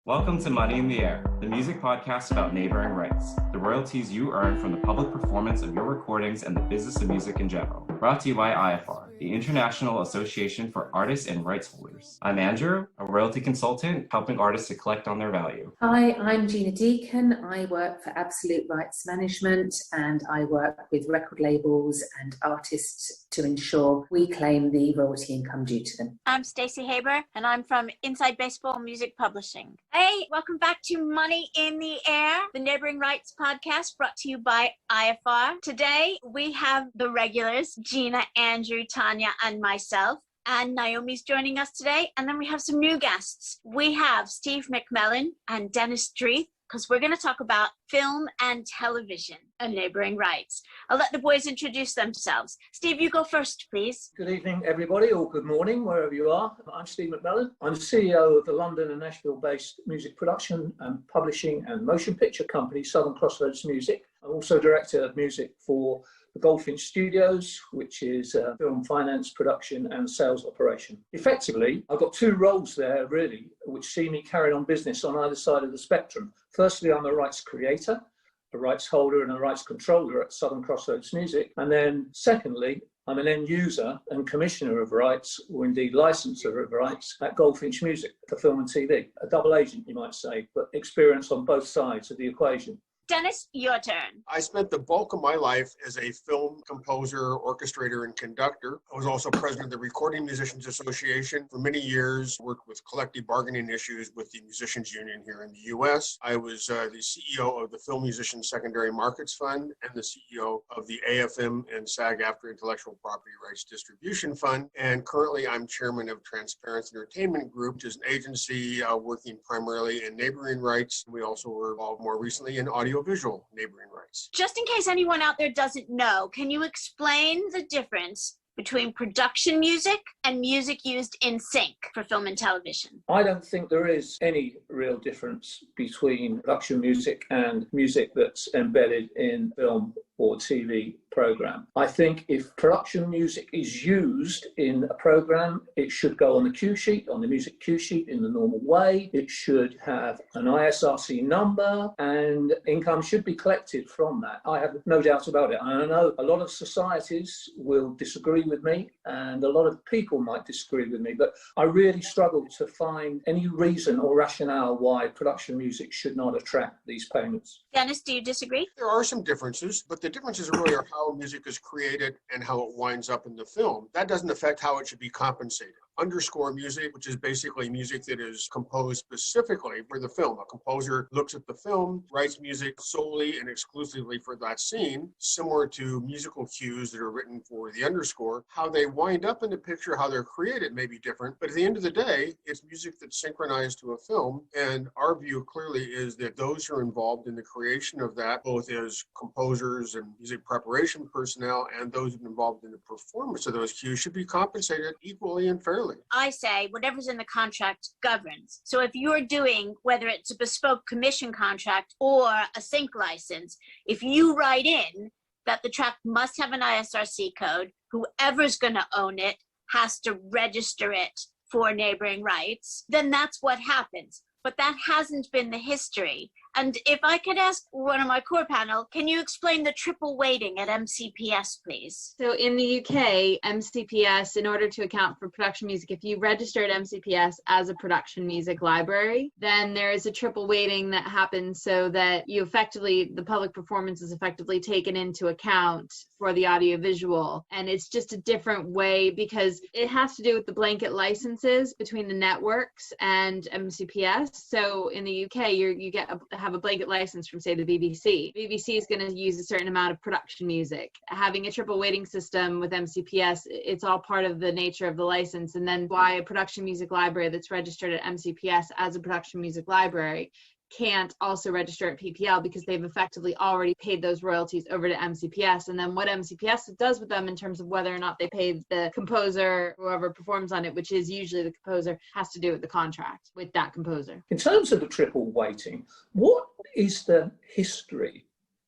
Welcome to Money in the Air, the music podcast about neighboring rights, the royalties you earn from the public performance of your recordings and the business of music in general. Brought to you by IFR, the International Association for Artists and Rights Holders. I'm Andrew, a royalty consultant helping artists to collect on their value. Hi, I'm Gina Deacon. I work for Absolute Rights Management and I work with record labels and artists to ensure we claim the royalty income due to them. I'm Stacey Haber and I'm from Inside Baseball Music Publishing. Hey, welcome back to Money in the Air, the Neighboring Rights podcast brought to you by IFR. Today we have the regulars, Gina, Andrew, Tanya, and myself. And Naomi's joining us today. And then we have some new guests. We have Steve McMillan and Dennis Dreeth, because we're going to talk about film and television and neighboring rights. I'll let the boys introduce themselves. Steve, you go first, please. Good evening, everybody, or good morning, wherever you are. I'm Steve McMillan. I'm the CEO of the London and Nashville-based music production and publishing and motion picture company, Southern Crossroads Music. I'm also director of music for the Goldfinch Studios, which is film finance, production and sales operation. Effectively, I've got two roles there, really, which see me carrying on business on either side of the spectrum. Firstly, I'm a rights creator, a rights holder and a rights controller at Southern Crossroads Music. And then secondly, I'm an end user and commissioner of rights, or indeed licensor of rights, at Goldfinch Music for film and TV. A double agent, you might say, but experience on both sides of the equation. Dennis, your turn. I spent the bulk of my life as a film composer, orchestrator, and conductor. I was also president of the Recording Musicians Association for many years, worked with collective bargaining issues with the Musicians Union here in the U.S. I was the CEO of the Film Musicians Secondary Markets Fund and the CEO of the AFM and SAG-AFTRA Intellectual Property Rights Distribution Fund. And currently I'm chairman of Transparency Entertainment Group, which is an agency working primarily in neighboring rights. We also were involved more recently in audiovisual neighboring rights. Just in case anyone out there doesn't know, can you explain the difference between production music and music used in sync for film and television? I don't think there is any real difference between production music and music that's embedded in film or TV program. I think if production music is used in a program, it should go on the cue sheet, on the music cue sheet in the normal way. It should have an ISRC number and income should be collected from that. I have no doubt about it. And I know a lot of societies will disagree with me and a lot of people might disagree with me, but I really struggle to find any reason or rationale why production music should not attract these payments. Dennis, do you disagree? There are some differences, but the differences really are how music is created and how it winds up in the film. That doesn't affect how it should be compensated. Underscore music, which is basically music that is composed specifically for the film. A composer looks at the film, writes music solely and exclusively for that scene, similar to musical cues that are written for the underscore. How they wind up in the picture, how they're created may be different, but at the end of the day, it's music that's synchronized to a film. And our view clearly is that those who are involved in the creation of that, both as composers and music preparation personnel and those who are involved in the performance of those cues, should be compensated equally and fairly. I say whatever's in the contract governs. So if you're doing, whether it's a bespoke commission contract or a sync license, if you write in that the track must have an ISRC code, whoever's going to own it has to register it for neighboring rights, then that's what happens. But that hasn't been the history. And if I could ask one of my core panel, can you explain the triple weighting at MCPS, please? So in the UK, MCPS, in order to account for production music, if you register at MCPS as a production music library, then there is a triple weighting that happens so that you effectively, the public performance is effectively taken into account for the audiovisual. And it's just a different way because it has to do with the blanket licenses between the networks and MCPS. So in the UK, you have a blanket license from, say, the BBC. BBC is going to use a certain amount of production music. Having a triple weighting system with MCPS, it's all part of the nature of the license. And then why a production music library that's registered at MCPS as a production music library can't also register at PPL because they've effectively already paid those royalties over to MCPS. And then what MCPS does with them in terms of whether or not they pay the composer, whoever performs on it, which is usually the composer, has to do with the contract with that composer. In terms of the triple weighting, what is the history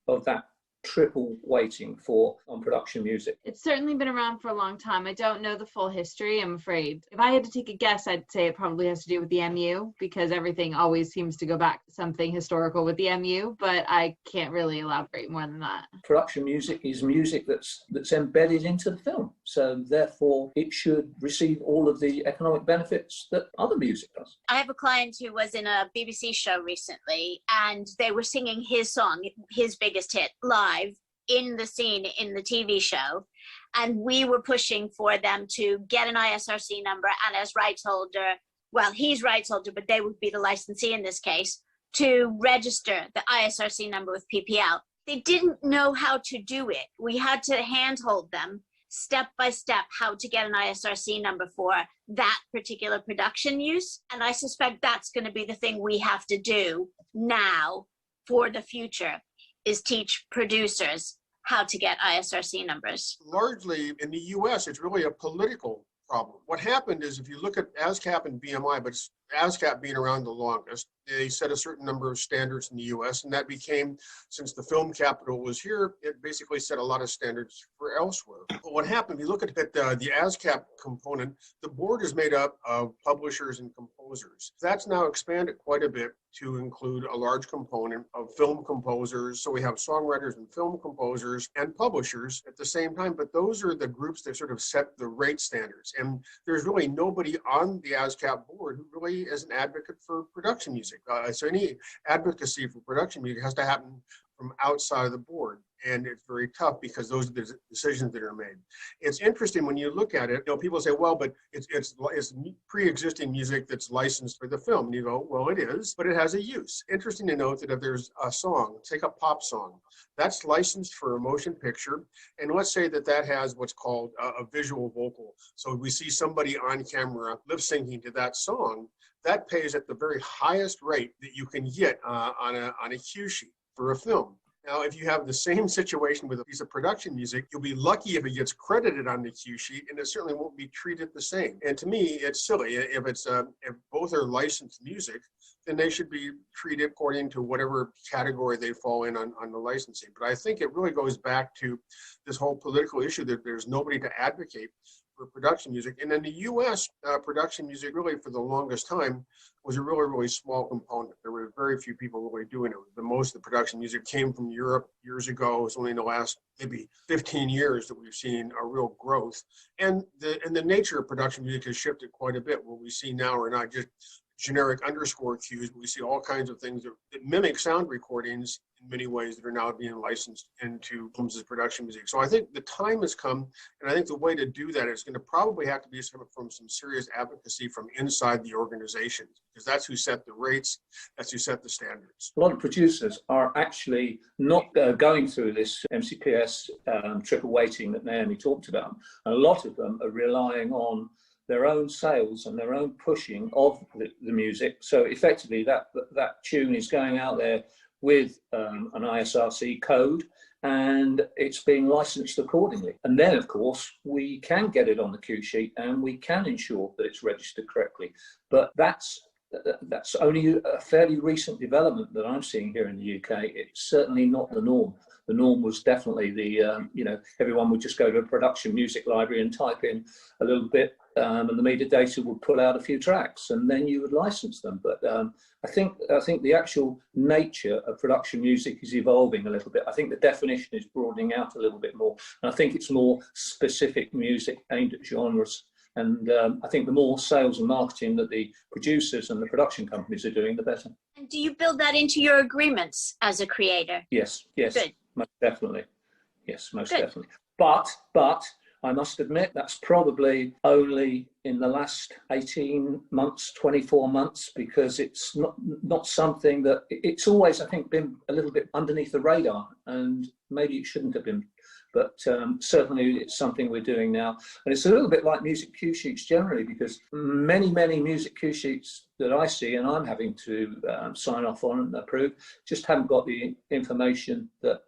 of that triple weighting on production music? It's certainly been around for a long time. I don't know the full history, I'm afraid. If I had to take a guess, I'd say it probably has to do with the MU, because everything always seems to go back to something historical with the MU, but I can't really elaborate more than that. Production music is music that's embedded into the film, so therefore it should receive all of the economic benefits that other music does. I have a client who was in a BBC show recently, and they were singing his song, his biggest hit, live in the scene in the TV show. And we were pushing for them to get an ISRC number, and as rights holder, well, he's rights holder, but they would be the licensee in this case, to register the ISRC number with PPL. They didn't know how to do it. We had to handhold them step by step how to get an ISRC number for that particular production use. And I suspect that's going to be the thing we have to do now for the future, is teach producers how to get ISRC numbers. Largely in the US, it's really a political problem. What happened is, if you look at ASCAP and BMI, but ASCAP being around the longest, they set a certain number of standards in the US, and that became, since the film capital was here, it basically set a lot of standards for elsewhere. But what happened, if you look at the ASCAP component, the board is made up of publishers and composers. That's now expanded quite a bit to include a large component of film composers. So we have songwriters and film composers and publishers at the same time, but those are the groups that sort of set the rate standards. And there's really nobody on the ASCAP board who really is an advocate for production music. So any advocacy for production music has to happen from outside of the board. And it's very tough because those are the decisions that are made. It's interesting when you look at it, people say, well, but it's pre-existing music that's licensed for the film. And you go, well, it is, but it has a use. Interesting to note that if there's a song, take a pop song, that's licensed for a motion picture. And let's say that has what's called a visual vocal. So we see somebody on camera lip syncing to that song, that pays at the very highest rate that you can get on a cue sheet for a film. Now, if you have the same situation with a piece of production music, you'll be lucky if it gets credited on the cue sheet, and it certainly won't be treated the same. And to me, it's silly. If both are licensed music, then they should be treated according to whatever category they fall in on the licensing. But I think it really goes back to this whole political issue that there's nobody to advocate for production music. And in the US, production music really for the longest time was a really, really small component. There were very few people really doing it. The most of the production music came from Europe years ago. It's only in the last maybe 15 years that we've seen a real growth. And the nature of production music has shifted quite a bit. What we see now are not just generic underscore cues, but we see all kinds of things that mimic sound recordings in many ways that are now being licensed into films as production music. So I think the time has come, and I think the way to do that is going to probably have to be from some serious advocacy from inside the organizations, because that's who set the rates, that's who set the standards. A lot of producers are actually not going through this MCPS triple weighting that Naomi talked about. And a lot of them are relying on their own sales and their own pushing of the music. So effectively that tune is going out there with an ISRC code, and it's being licensed accordingly. And then, of course, we can get it on the cue sheet and we can ensure that it's registered correctly. But that's only a fairly recent development that I'm seeing here in the UK. It's certainly not the norm. The norm was definitely everyone would just go to a production music library and type in a little bit, and the metadata would pull out a few tracks, and then you would license them. But I think the actual nature of production music is evolving a little bit. I think the definition is broadening out a little bit more, and I think it's more specific music aimed at genres. And I think the more sales and marketing that the producers and the production companies are doing, the better. And do you build that into your agreements as a creator? Yes, Good. most definitely. Yes, most Good. definitely. But I must admit that's probably only in the last 18 months, 24 months, because it's not something that, it's always, I think, been a little bit underneath the radar, and maybe it shouldn't have been. But certainly it's something we're doing now. And it's a little bit like music cue sheets generally, because many music cue sheets that I see, and I'm having to sign off on and approve, just haven't got the information that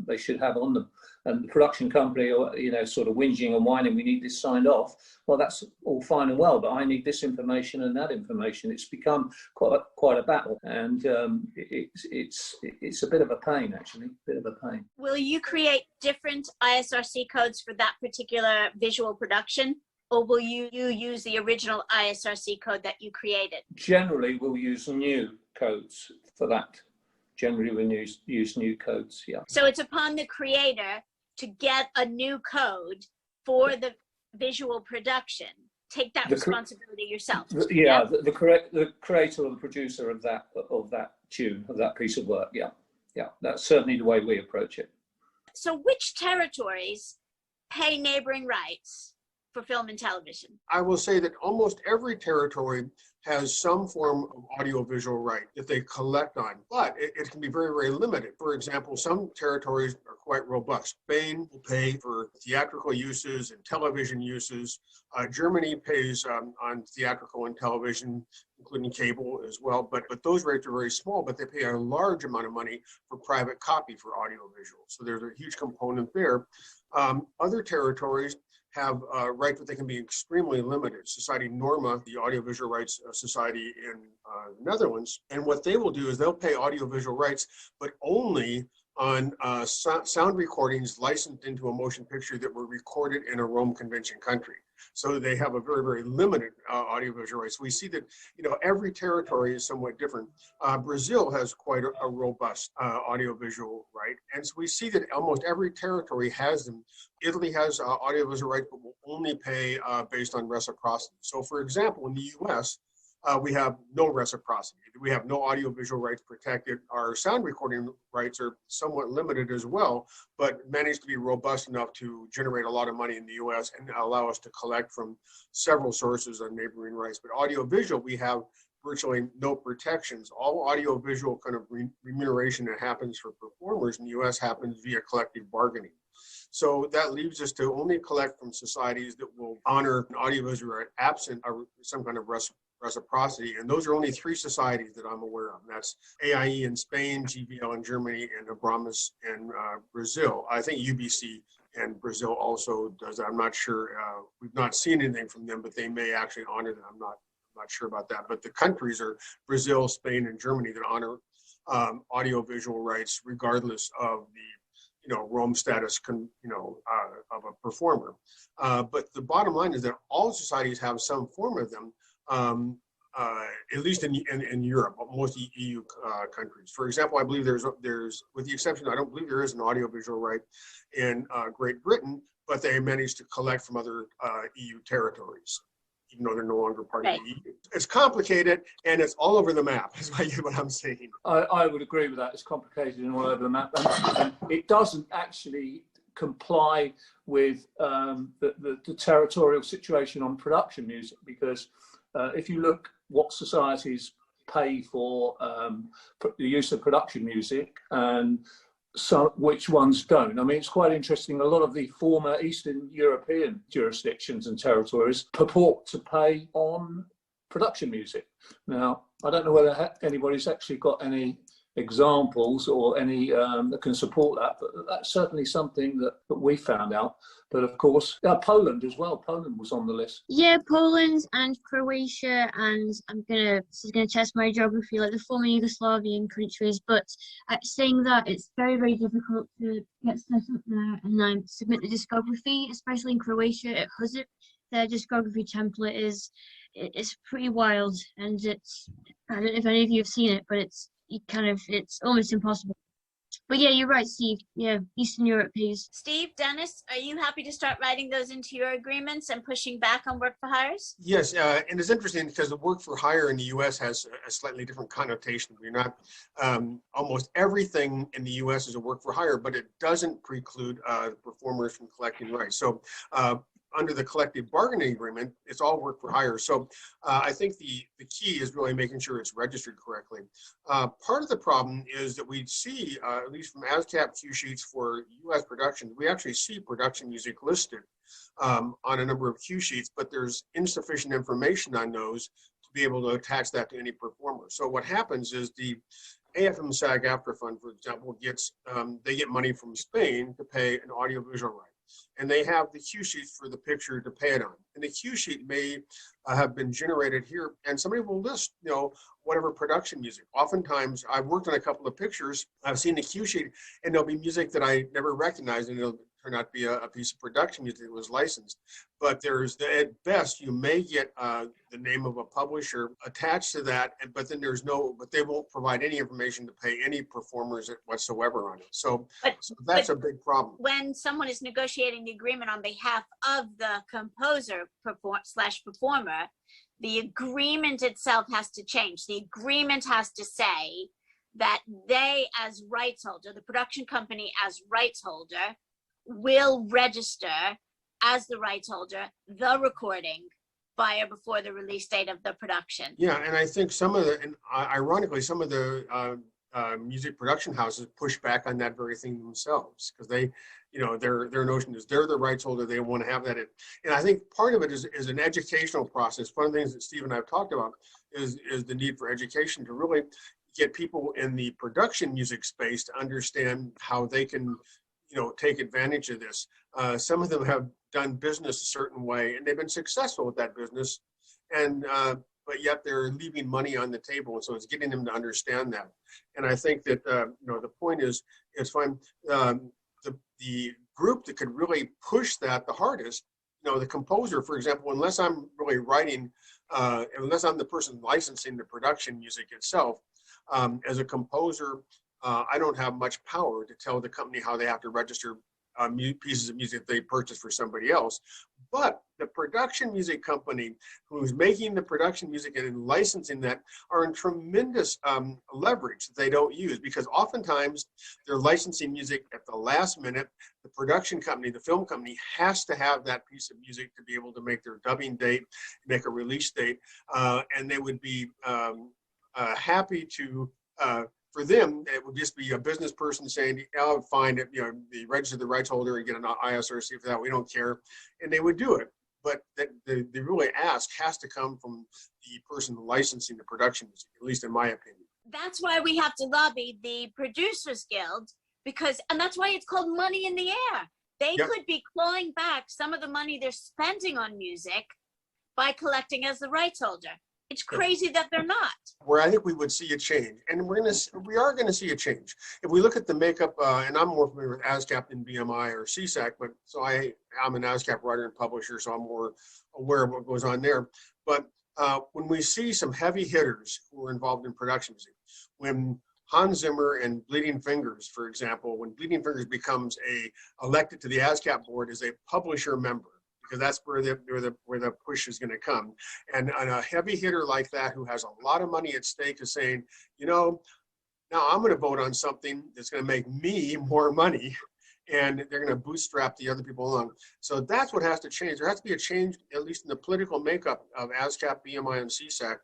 they should have on them. And the production company, or sort of whinging and whining, we need this signed off. Well, that's all fine and well, but I need this information and that information. It's become quite a battle, and it's a bit of a pain, actually, a bit of a pain. Will you create different ISRC codes for that particular visual production, or will you use the original ISRC code that you created? Generally, we'll use new codes for that. Generally, we use new codes, yeah. So it's upon the creator to get a new code for the visual production. Take that responsibility yourself. The creator or the producer of that tune, of that piece of work, yeah. That's certainly the way we approach it. So which territories pay neighboring rights for film and television? I will say that almost every territory has some form of audiovisual right that they collect on, but it can be very, very limited. For example, some territories are quite robust. Spain will pay for theatrical uses and television uses. Germany pays on theatrical and television, including cable as well, but those rates are very small, but they pay a large amount of money for private copy for audiovisual. So there's a huge component there. Other territories have rights, but they can be extremely limited. Society Norma, the Audiovisual Rights Society in the Netherlands, and what they will do is they'll pay audiovisual rights, but only on sound recordings licensed into a motion picture that were recorded in a Rome Convention country. So they have a very, very limited audiovisual rights. We see that, every territory is somewhat different. Brazil has quite a robust audiovisual right. And so we see that almost every territory has them. Italy has audiovisual rights, but will only pay based on reciprocity. So for example, in the US, we have no reciprocity. We have no audiovisual rights protected. Our sound recording rights are somewhat limited as well, but manage to be robust enough to generate a lot of money in the US and allow us to collect from several sources on neighboring rights. But audiovisual, we have virtually no protections. All audiovisual kind of remuneration that happens for performers in the US happens via collective bargaining. So that leaves us to only collect from societies that will honor an audiovisual right absent some kind of reciprocity. And those are only 3 societies that I'm aware of. And that's AIE in Spain, GVL in Germany, and Abramus in Brazil. I think UBC and Brazil also does that. I'm not sure. We've not seen anything from them, but they may actually honor that. I'm not sure about that. But the countries are Brazil, Spain, and Germany that honor audiovisual rights regardless of the Rome status, of a performer. But the bottom line is that all societies have some form of them, at least in Europe, most EU countries. For example, I believe there's, with the exception, I don't believe there is an audiovisual right in Great Britain, but they managed to collect from other EU territories, even though they're no longer part of the EU. It's complicated, and it's all over the map, is what I'm saying. I would agree with that. It's complicated and all over the map. And it doesn't actually comply with the territorial situation on production music, because if you look what societies pay for the use of production music and which ones don't. I mean, it's quite interesting. A lot of the former Eastern European jurisdictions and territories purport to pay on production music. Now, I don't know whether anybody's actually got any examples or any that can support that, but that's certainly something that we found out. But of course, Poland as well. Poland was on the list. Yeah, Poland and Croatia, and this is gonna test my geography, like the former Yugoslavian countries. But saying that, it's very, very difficult to get set up there and then submit the discography, especially in Croatia. At Huzip, their discography template it's pretty wild, and I don't know if any of you have seen it, but it's almost impossible. But yeah, you're right, Steve. Yeah, Eastern Europe pays. Steve, Dennis, are you happy to start writing those into your agreements and pushing back on work for hires? Yes, and it's interesting because the work for hire in the U.S. has a slightly different connotation. We're not, almost everything in the U.S. is a work for hire, but it doesn't preclude performers from collecting rights. So under the collective bargaining agreement, it's all work for hire. So I think the key is really making sure it's registered correctly. Part of the problem is that we see, at least from ASCAP cue sheets for US productions, we actually see production music listed on a number of cue sheets, but there's insufficient information on those to be able to attach that to any performer. So what happens is the AFM-SAG-AFTRA fund, for example, they get money from Spain to pay an audiovisual right. And they have the cue sheets for the picture to pay it on. And the cue sheet may have been generated here, and somebody will list, whatever production music. Oftentimes, I've worked on a couple of pictures, I've seen the cue sheet, and there'll be music that I never recognized, and it'll turn out to be a piece of production music that was licensed. But at best, you may get the name of a publisher attached to that, but then but they won't provide any information to pay any performers whatsoever on it. So that's a big problem. When someone is negotiating the agreement on behalf of the composer / performer, the agreement itself has to change. The agreement has to say that they, as rights holder, the production company as rights holder, will register as the rights holder the recording by or before the release date of the production. Yeah, and I think ironically, some of the music production houses push back on that very thing themselves, because their notion is they're the rights holder, they want to have that. And I think part of it is an educational process. One of the things that Steve and I have talked about is the need for education to really get people in the production music space to understand how they can take advantage of this. Some of them have done business a certain way, and they've been successful with that business, but yet they're leaving money on the table. And so it's getting them to understand that. And I think that the point is, it's fine. The group that could really push that the hardest, the composer, for example, unless I'm really writing, unless I'm the person licensing the production music itself, as a composer, I don't have much power to tell the company how they have to register pieces of music they purchase for somebody else. But the production music company who's making the production music and licensing that are in tremendous leverage that they don't use, because oftentimes they're licensing music at the last minute. The production company, the film company, has to have that piece of music to be able to make their dubbing date, make a release date, and they would be happy to for them, it would just be a business person saying, "I'll find it, the register the rights holder and get an ISRC for that. We don't care," and they would do it. But the really ask has to come from the person licensing the production music, at least in my opinion. That's why we have to lobby the Producers Guild, and that's why it's called money in the air. They could be clawing back some of the money they're spending on music by collecting as the rights holder. It's crazy that they're not. Where I think we would see a change, and we are going to see a change. If we look at the makeup, and I'm more familiar with ASCAP than BMI or CSAC, but so I'm an ASCAP writer and publisher, so I'm more aware of what goes on there. But when we see some heavy hitters who are involved in production music, when Hans Zimmer and Bleeding Fingers, for example, when Bleeding Fingers becomes elected to the ASCAP board as a publisher member, because that's where the push is going to come. And a heavy hitter like that who has a lot of money at stake is saying, now I'm going to vote on something that's going to make me more money, and they're going to bootstrap the other people along. So that's what has to change. There has to be a change, at least in the political makeup of ASCAP, BMI, and CSAC.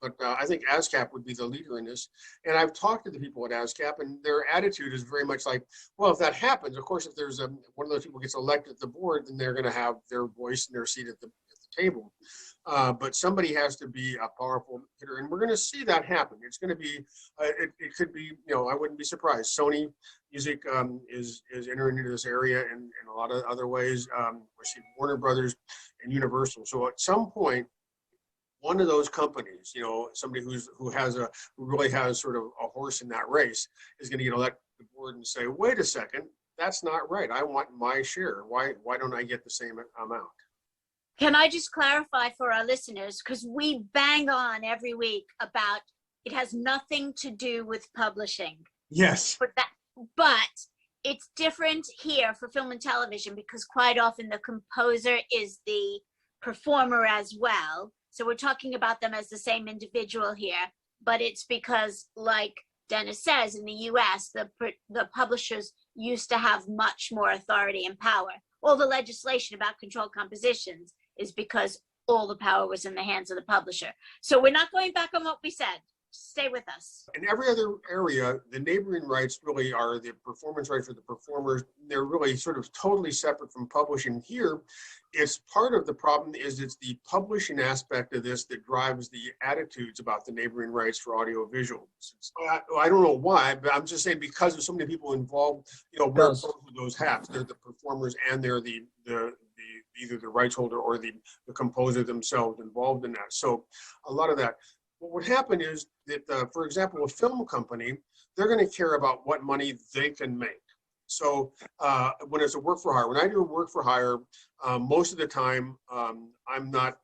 But I think ASCAP would be the leader in this. And I've talked to the people at ASCAP, and their attitude is very much like, well, if that happens, of course, if there's one of those people gets elected at the board, then they're going to have their voice and their seat at the table. But somebody has to be a powerful hitter, and we're going to see that happen. It's going to be, it could be, I wouldn't be surprised. Sony Music is entering into this area in a lot of other ways. We're seeing Warner Brothers and Universal. So at some point, one of those companies, somebody who really has sort of a horse in that race, is going to get elected to the board and say, wait a second, that's not right. I want my share. Why don't I get the same amount? Can I just clarify for our listeners, because we bang on every week about it has nothing to do with publishing. Yes. But it's different here for film and television, because quite often the composer is the performer as well. So we're talking about them as the same individual here, but it's because, like Dennis says, in the US, the publishers used to have much more authority and power. All the legislation about controlled compositions is because all the power was in the hands of the publisher. So we're not going back on what we said. Stay with us. In every other area, the neighboring rights really are the performance rights for the performers. They're really sort of totally separate from publishing. Here, it's part of the problem is it's the publishing aspect of this that drives the attitudes about the neighboring rights for audiovisual. I don't know why, but I'm just saying because there's so many people involved, wear both of those hats. They're the performers and they're the either the rights holder or the composer themselves involved in that. So a lot of that. What would happen is that, for example, a film company, they're going to care about what money they can make. So when it's a work for hire, when I do a work for hire, most of the time I'm not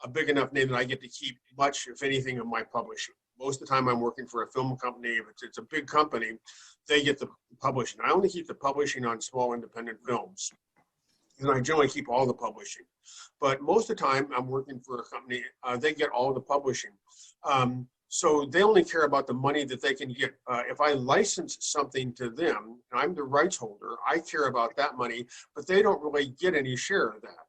a big enough name that I get to keep much, if anything, of my publishing. Most of the time I'm working for a film company. If it's a big company, they get the publishing. I only keep the publishing on small independent films. And I generally keep all the publishing. But most of the time I'm working for a company, they get all the publishing. So they only care about the money that they can get. If I license something to them, and I'm the rights holder, I care about that money, but they don't really get any share of that.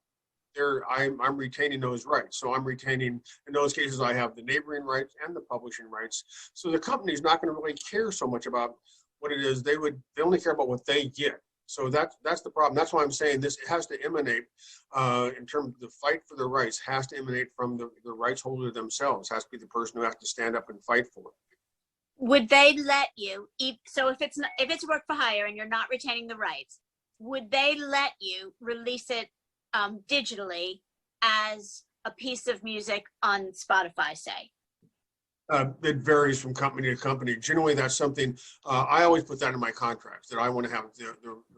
I'm retaining those rights. So I'm retaining, in those cases, I have the neighboring rights and the publishing rights. So the company's not going to really care so much about what it is. They only care about what they get. So that's the problem. That's why I'm saying this has to emanate, in terms of the fight for the rights, has to emanate from the rights holder themselves. Has to be the person who has to stand up and fight for it. Would they let you, so if it's work for hire and you're not retaining the rights, would they let you release it digitally as a piece of music on Spotify, say? It varies from company to company. Generally, that's something I always put that in my contracts, that I want to have the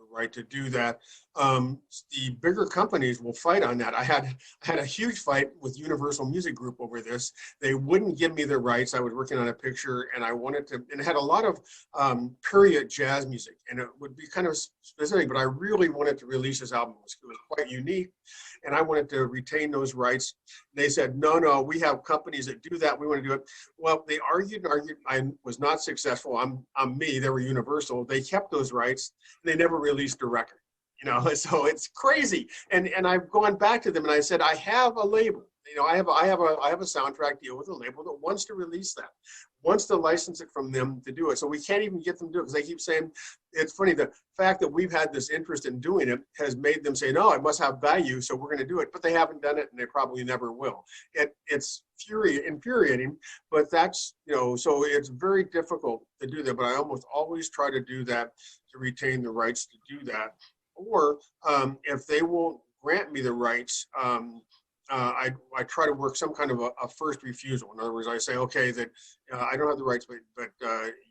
right to do that. The bigger companies will fight on that. I had a huge fight with Universal Music Group over this. They wouldn't give me the rights. I was working on a picture, and I wanted to, and it had a lot of period jazz music, and it would be kind of specific, but I really wanted to release this album. It was quite unique, and I wanted to retain those rights. They said, no, we have companies that do that. We want to do it. Well, they argued and argued. I was not successful. I'm me. They were Universal. They kept those rights. And they never released a record. So it's crazy. And I've gone back to them and I said, I have a label. I have a soundtrack deal with a label that wants to release that, wants to license it from them to do it. So we can't even get them to do it because they keep saying, it's funny, the fact that we've had this interest in doing it has made them say, no, it must have value, so we're going to do it. But they haven't done it and they probably never will. It's infuriating, but that's, so it's very difficult to do that. But I almost always try to do that to retain the rights to do that. Or if they won't grant me the rights, I try to work some kind of a first refusal. In other words, I say, okay, that I don't have the rights, but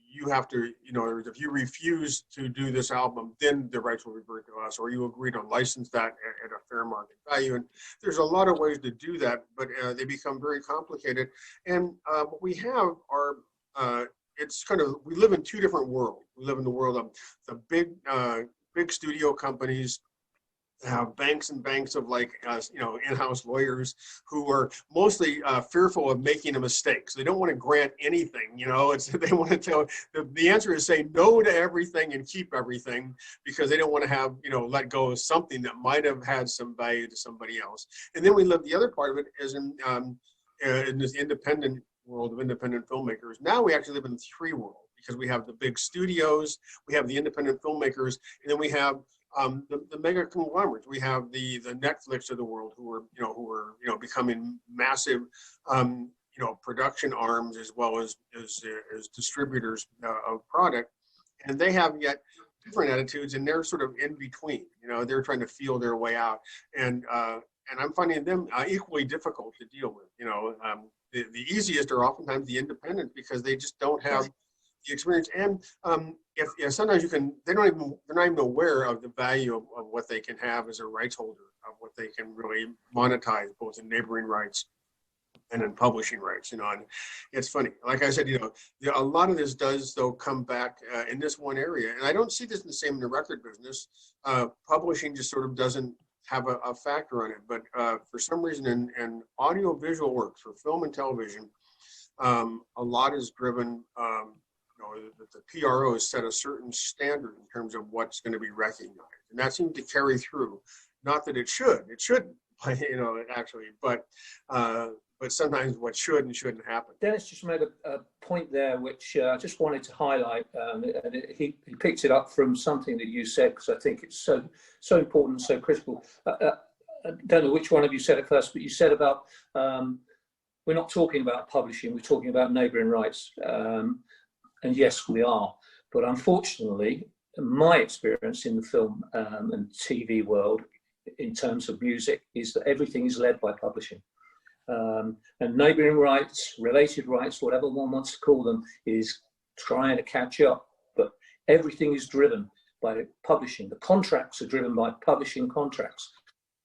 you have to, if you refuse to do this album, then the rights will revert to us, or you agree to license that at a fair market value. And there's a lot of ways to do that, but they become very complicated. And what we have are, it's kind of, we live in two different worlds. We live in the world of the big studio companies, have banks and banks of in-house lawyers who are mostly fearful of making a mistake. So they don't want to grant anything, they want to tell, the answer is say no to everything and keep everything because they don't want to have, let go of something that might have had some value to somebody else. And then we live, the other part of it is in this independent world of independent filmmakers. Now we actually live in three worlds because we have the big studios, we have the independent filmmakers, and then we have the mega conglomerates. We have the Netflix of the world who are becoming massive production arms as well as distributors of product, and they have yet different attitudes, and they're sort of in between. They're trying to feel their way out, and I'm finding them equally difficult to deal with. The easiest are oftentimes the independents because they just don't have the experience, and if sometimes they're not even aware of the value of what they can have as a rights holder, of what they can really monetize, both in neighboring rights and in publishing rights. And it's funny, like I said, a lot of this does though come back in this one area, and I don't see this the same in the record business. Publishing just sort of doesn't have a factor on it, but for some reason in audio-visual works for film and television, a lot is driven. The PROs set a certain standard in terms of what's going to be recognized, and that seems to carry through. Not that it should, actually, but but sometimes what should and shouldn't happen. Dennis just made a point there, which I just wanted to highlight, and he picked it up from something that you said, because I think it's so important, so critical. I don't know which one of you said it first, but you said about we're not talking about publishing, we're talking about neighbouring rights, and yes, we are. But unfortunately, my experience in the film and TV world, in terms of music, is that everything is led by publishing. And neighbouring rights, related rights, whatever one wants to call them, is trying to catch up. But everything is driven by publishing. The contracts are driven by publishing contracts.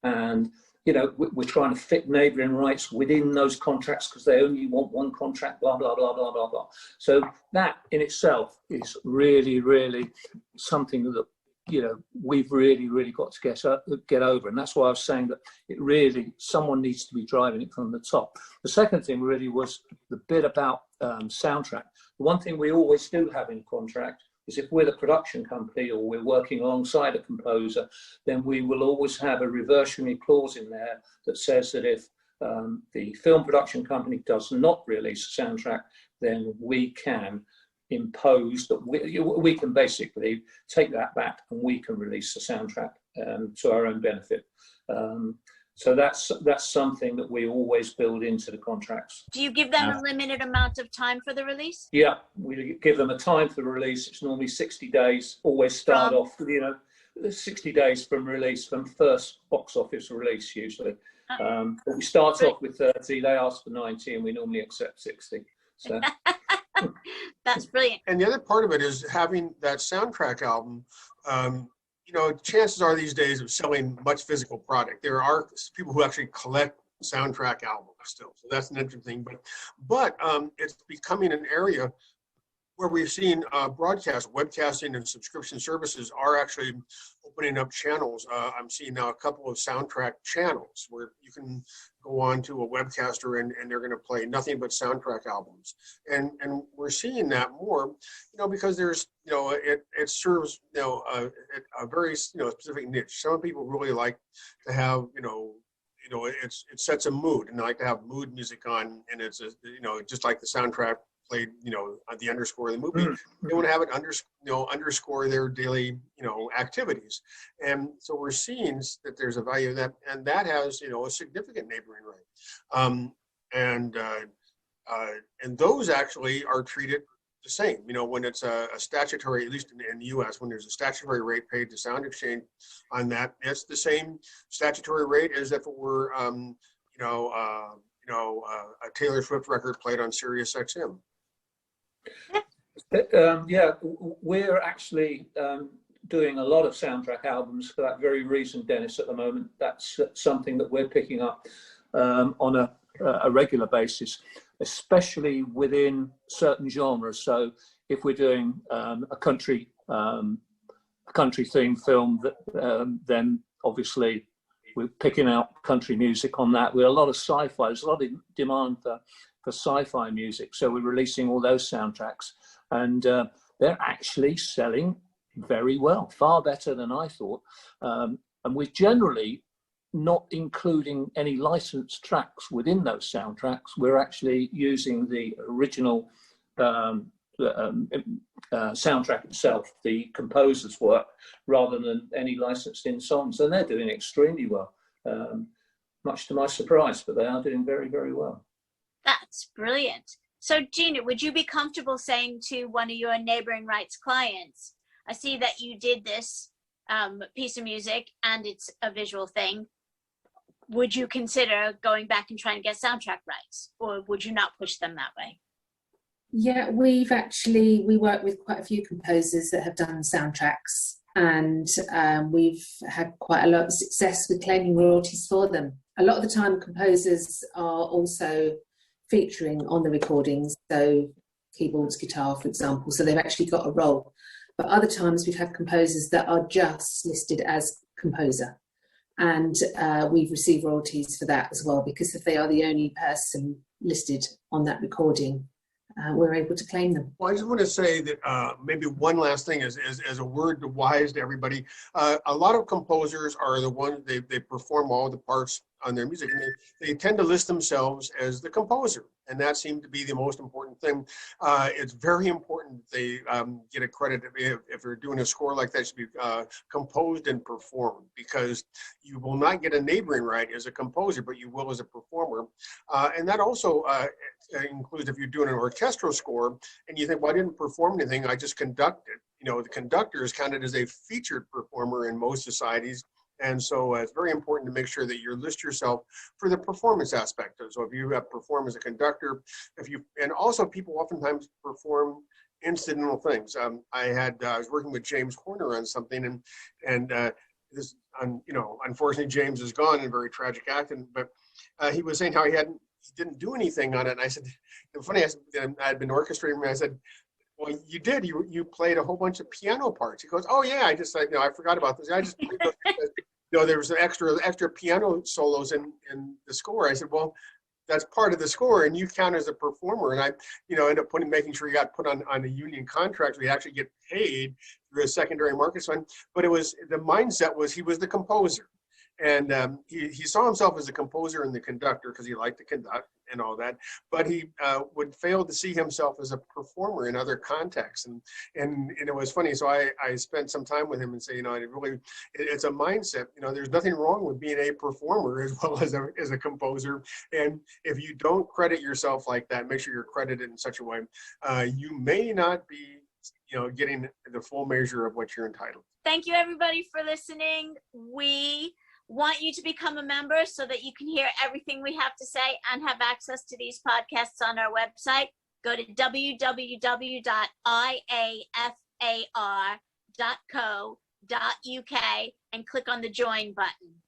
And, you know, we're trying to fit neighbouring rights within those contracts because they only want one contract, blah, blah, blah, blah, blah, blah. So that in itself is really, really something that, you know, we've really got to get over. And that's why I was saying that it really, someone needs to be driving it from the top. The second thing really was the bit about soundtrack. The one thing we always do have in contract is if we're the production company or we're working alongside a composer, then we will always have a reversionary clause in there that says that if the film production company does not release a soundtrack, then we can impose that we can basically take that back and we can release the soundtrack to our own benefit. So that's something that we always build into the contracts. Do you give them a limited amount of time for the release? Yeah, we give them a time for the release. It's normally 60 days. Always start off with, you know, 60 days from release, from first box office release usually. But we start off with 30. They ask for 90, and we normally accept 60. So. That's brilliant. And the other part of it is having that soundtrack album. You know, chances are these days of selling much physical product, there are people who actually collect soundtrack albums still. So that's an interesting thing. But it's becoming an area where we've seen broadcast, webcasting, and subscription services are actually opening up channels. I'm seeing now a couple of soundtrack channels where you can go on to a webcaster and they're going to play nothing but soundtrack albums. And we're seeing that more, you know, because there's, you know, it serves, you know, a very, you know, specific niche. Some people really like to have, you know, it sets a mood, and they like to have mood music on, and it's, you know, just like the soundtrack played, you know, the underscore of the movie. They want to have it underscore their daily, you know, activities. And so we're seeing that there's a value in that, and that has, you know, a significant neighboring right. And those actually are treated the same. You know, when it's a statutory, at least in the U.S., when there's a statutory rate paid to Sound Exchange on that, it's the same statutory rate as if it were, a Taylor Swift record played on Sirius XM. Yeah, we're actually doing a lot of soundtrack albums for that very reason, Dennis, at the moment. That's something that we're picking up on a regular basis, especially within certain genres. So if we're doing a country themed film, then obviously we're picking out country music on that. With a lot of sci-fi, there's a lot of demand for sci-fi music, so we're releasing all those soundtracks, and they're actually selling very well, far better than I thought. And we're generally not including any licensed tracks within those soundtracks. We're actually using the original soundtrack itself, the composer's work, rather than any licensed in songs, and they're doing extremely well, much to my surprise, but they are doing very, very well. That's brilliant. So Gina, would you be comfortable saying to one of your neighboring rights clients, I see that you did this piece of music and it's a visual thing. Would you consider going back and trying to get soundtrack rights, or would you not push them that way? Yeah, we work with quite a few composers that have done soundtracks, and we've had quite a lot of success with claiming royalties for them. A lot of the time composers are also featuring on the recordings, so keyboards, guitar, for example, so they've actually got a role. But other times we've had composers that are just listed as composer, and we've received royalties for that as well, because if they are the only person listed on that recording, we're able to claim them. Well, I just want to say that maybe one last thing is as a word to wise to everybody. A lot of composers are the ones, they perform all the parts on their music, and they tend to list themselves as the composer, and that seemed to be the most important thing. It's very important that they get a credit if they're doing a score like that. It should be composed and performed, because you will not get a neighboring right as a composer, but you will as a performer. And that also includes if you're doing an orchestral score and you think, well, I didn't perform anything, I just conducted. You know, the conductor is counted as a featured performer in most societies. And so it's very important to make sure that you list yourself for the performance aspect. So if you have performed as a conductor, and also people oftentimes perform incidental things. I was working with James Horner on something, and this, unfortunately James is gone in very tragic accident, but he was saying how he didn't do anything on it. And I said, funny, I had been orchestrating, and I said, well, you did. You played a whole bunch of piano parts. He goes, oh yeah, I forgot about this. I just played those because, there was extra piano solos in the score. I said, well, that's part of the score, and you count as a performer. And I, ended up making sure he got put on a union contract, so he actually get paid through a secondary market fund. But the mindset was he was the composer. And he saw himself as a composer and the conductor because he liked to conduct and all that, but he would fail to see himself as a performer in other contexts. And it was funny. So I spent some time with him and say, it's a mindset. There's nothing wrong with being a performer as well as a composer. And if you don't credit yourself like that, make sure you're credited in such a way, you may not be getting the full measure of what you're entitled. Thank you, everybody, for listening. We want you to become a member so that you can hear everything we have to say and have access to these podcasts on our website. Go to www.iafar.co.uk and click on the join button.